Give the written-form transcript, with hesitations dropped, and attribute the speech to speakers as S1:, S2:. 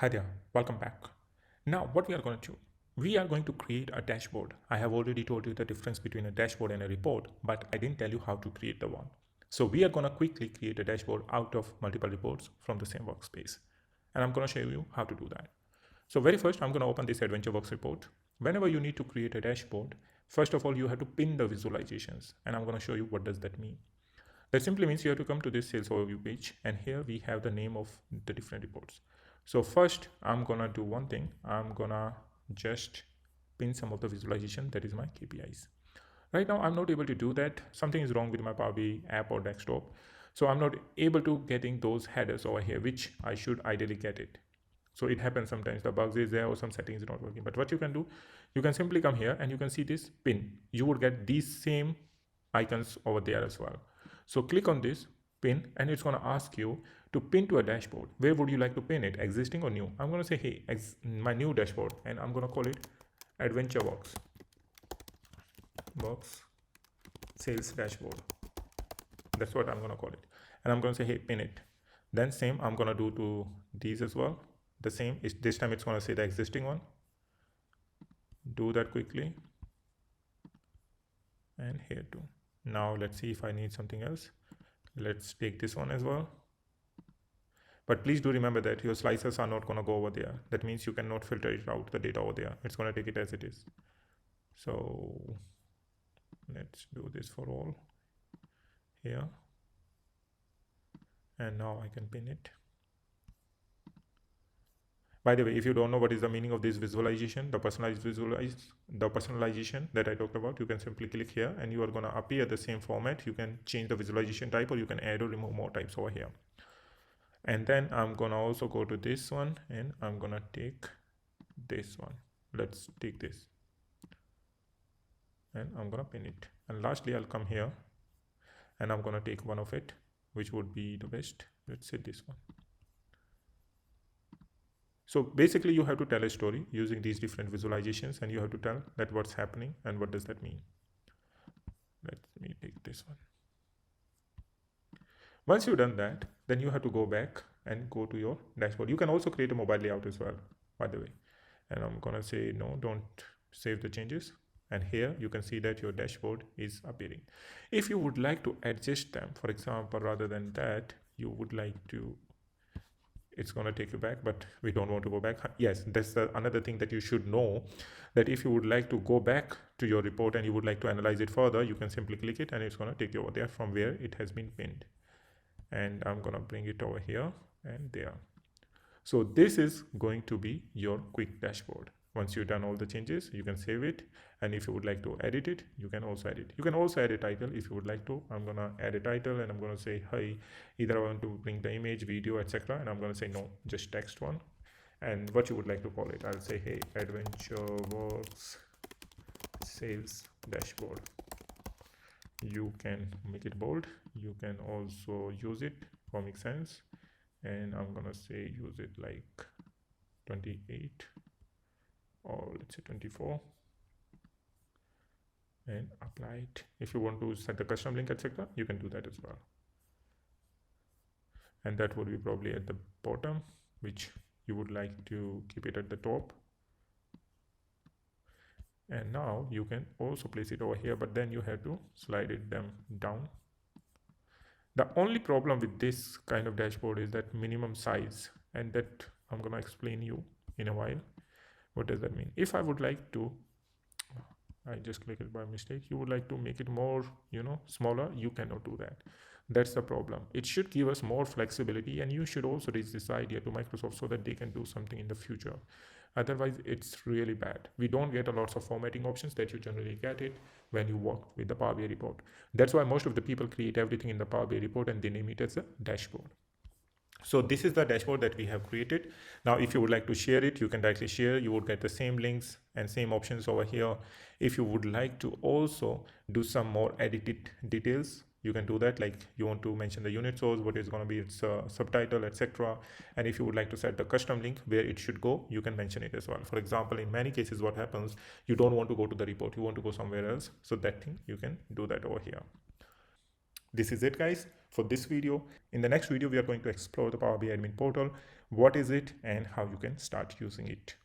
S1: Hi there, welcome back. Now, what we are going to do, we are going to create a dashboard. I have already told you the difference between a dashboard and a report, but I didn't tell you how to create the one. So we are going to quickly create a dashboard out of multiple reports from the same workspace. And I'm going to show you how to do that. So very first, I'm going to open this AdventureWorks report. Whenever you need to create a dashboard, first of all, you have to pin the visualizations. And I'm going to show you what does that mean. That simply means you have to come to this sales overview page, and here we have the name of the different reports. So first I'm gonna do one thing. I'm gonna just pin some of the visualization, that is my KPIs. Right now I'm not able to do that. Something is wrong with my Power BI app or desktop. So I'm not able to getting those headers over here, which I should ideally get it. So it happens sometimes, the bugs is there or some settings is not working. But what you can do, you can simply come here and you can see this pin. You would get these same icons over there as well. So click on this pin and it's going to ask you to pin to a dashboard. Where would you like to pin it, existing or new? I'm going to say, hey, my new dashboard, and I'm going to call it AdventureWorks sales dashboard. That's what I'm going to call it. And I'm going to say, hey, pin it. Then same I'm going to do to these as well. The same is this time it's going to say the existing one. Do that quickly. And here too. Now let's see if I need something else. Let's take this one as well. But please do remember that your slices are not going to go over there. That means you cannot filter it out, the data over there. It's going to take it as it is. So let's do this for all here. And now I can pin it. By the way, if you don't know what is the meaning of this visualization, the personalization that I talked about, you can simply click here and you are going to appear the same format. You can change the visualization type, or you can add or remove more types over here. And then I'm going to also go to this one and I'm going to take this one. Let's take this and I'm going to pin it. And lastly, I'll come here and I'm going to take one of it, which would be the best. Let's say this one. So basically you have to tell a story using these different visualizations, and you have to tell that what's happening and what does that mean. Let me take this one. Once you've done that, then you have to go back and go to your dashboard. You can also create a mobile layout as well, by the way. And I'm going to say, no, don't save the changes. And here you can see that your dashboard is appearing. If you would like to adjust them, for example, rather than that, you would like to, it's going to take you back, but we don't want to go back. Yes, that's another thing that you should know, that if you would like to go back to your report and you would like to analyze it further, you can simply click it and it's going to take you over there from where it has been pinned. And I'm going to bring it over here and there. So this is going to be your quick dashboard. Once you've done all the changes, you can save it. And if you would like to edit it, you can also edit. You can also add a title if you would like to. I'm going to add a title and I'm going to say, hey, either I want to bring the image, video, etc. And I'm going to say, no, just text one. And what you would like to call it, I'll say, hey, AdventureWorks sales dashboard. You can make it bold. You can also use it for make sense. And I'm gonna say use it like 28 or let's say 24 and apply it. If you want to set the custom link, etc., you can do that as well. And that would be probably at the bottom, which you would like to keep it at the top. And now you can also place it over here, but then you have to slide it them down. The only problem with this kind of dashboard is that minimum size, and that I'm going to explain you in a while. What does that mean? If I would like to, I just click it by mistake. You would like to make it more, smaller. You cannot do that. That's the problem. It should give us more flexibility, and you should also raise this idea to Microsoft so that they can do something in the future. Otherwise, it's really bad. We don't get a lot of formatting options that you generally get it when you work with the Power BI report. That's why most of the people create everything in the Power BI report and they name it as a dashboard. So this is the dashboard that we have created. Now, if you would like to share it, you can directly share. You would get the same links and same options over here. If you would like to also do some more edited details, you can do that. Like you want to mention the unit source, what is going to be its subtitle, etc. And if you would like to set the custom link where it should go, you can mention it as well. For example, in many cases, what happens, you don't want to go to the report, you want to go somewhere else. So that thing, you can do that over here. This is it, guys, for this video. In the next video, we are going to explore the Power BI admin portal. What is it and how you can start using it.